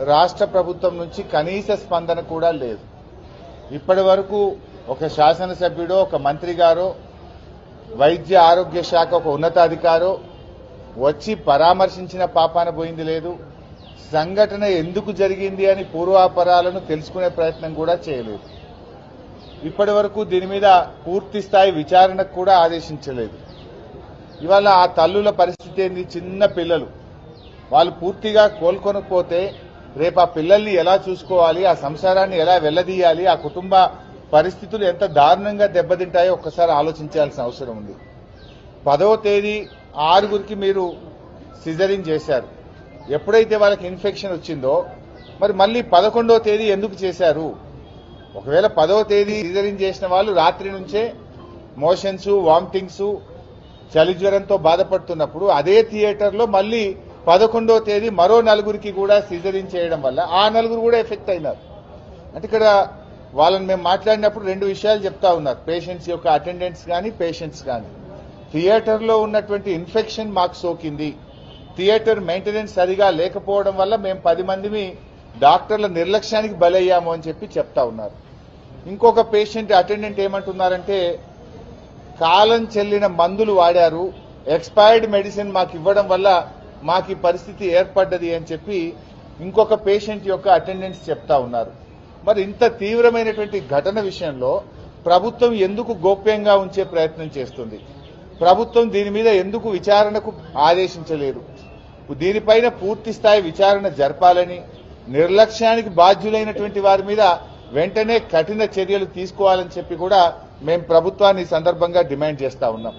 రాష్ట్ర ప్రభుత్వం నుంచి కనీస స్పందన కూడా లేదు. ఇప్పటి వరకు ఒక శాసనసభ్యుడో ఒక మంత్రి గారో వైద్య ఆరోగ్య శాఖ ఒక ఉన్నతాధికారో వచ్చి పరామర్శించిన పాపాన పోయింది లేదు. సంఘటన ఎందుకు జరిగింది అని పూర్వాపరాలను తెలుసుకునే ప్రయత్నం కూడా చేయలేదు. ఇప్పటి వరకు దీని మీద పూర్తి స్థాయి విచారణకు కూడా ఆదేశించలేదు. ఇవాళ ఆ తల్లుల పరిస్థితి ఏంది? చిన్న పిల్లలు, వాళ్ళు పూర్తిగా కోలుకొనకపోతే రేపు ఆ పిల్లల్ని ఎలా చూసుకోవాలి, ఆ సంసారాన్ని ఎలా వెళ్లదీయాలి, ఆ కుటుంబ పరిస్థితులు ఎంత దారుణంగా దెబ్బతింటాయో ఒక్కసారి ఆలోచించాల్సిన అవసరం ఉంది. 10వ తేదీ 6గురికి మీరు సిజరింగ్ చేశారు. ఎప్పుడైతే వాళ్ళకి ఇన్ఫెక్షన్ వచ్చిందో మరి మళ్ళీ 11వ తేదీ ఎందుకు చేశారు? ఒకవేళ 10వ తేదీ సిజరింగ్ చేసిన వాళ్ళు రాత్రి నుంచే మోషన్స్, వామిటింగ్స్, చలి జ్వరంతో బాధపడుతున్నప్పుడు అదే థియేటర్లో మళ్ళీ 11వ తేదీ మరో 4గురికి కూడా సిజరింగ్ చేయడం వల్ల ఆ 4గురు కూడా ఎఫెక్ట్ అయినారు. అంటే ఇక్కడ వాళ్ళని మేము మాట్లాడినప్పుడు 2 విషయాలు చెప్తా ఉన్నారు. పేషెంట్స్ యొక్క అటెండెంట్స్ కానీ పేషెంట్స్ కానీ థియేటర్లో ఉన్నటువంటి ఇన్ఫెక్షన్ మాకు సోకింది, థియేటర్ మెయింటెనెన్స్ సరిగా లేకపోవడం వల్ల మేము 10 మందిని డాక్టర్ల నిర్లక్ష్యానికి బలయ్యాము అని చెప్పి చెప్తా ఉన్నారు. ఇంకొక పేషెంట్ అటెండెంట్ ఏమంటున్నారంటే కాలం చెల్లిన మందులు వాడారు, ఎక్స్పైర్డ్ మెడిసిన్ మాకు ఇవ్వడం వల్ల మాకు ఈ పరిస్థితి ఏర్పడ్డది అని చెప్పి ఇంకొక పేషెంట్ యొక్క అటెండెంట్స్ చెప్తా ఉన్నారు. మరి ఇంత తీవ్రమైనటువంటి ఘటన విషయంలో ప్రభుత్వం ఎందుకు గోప్యంగా ఉంచే ప్రయత్నం చేస్తుంది? ప్రభుత్వం దీని మీద ఎందుకు విచారణకు ఆదేశించలేదు? దీనిపైన పూర్తి స్థాయి విచారణ జరపాలని, నిర్లక్ష్యానికి బాధ్యులైనటువంటి వారి మీద వెంటనే కఠిన చర్యలు తీసుకోవాలని చెప్పి కూడా మేము ప్రభుత్వాన్ని ఈ సందర్భంగా డిమాండ్ చేస్తా ఉన్నాం.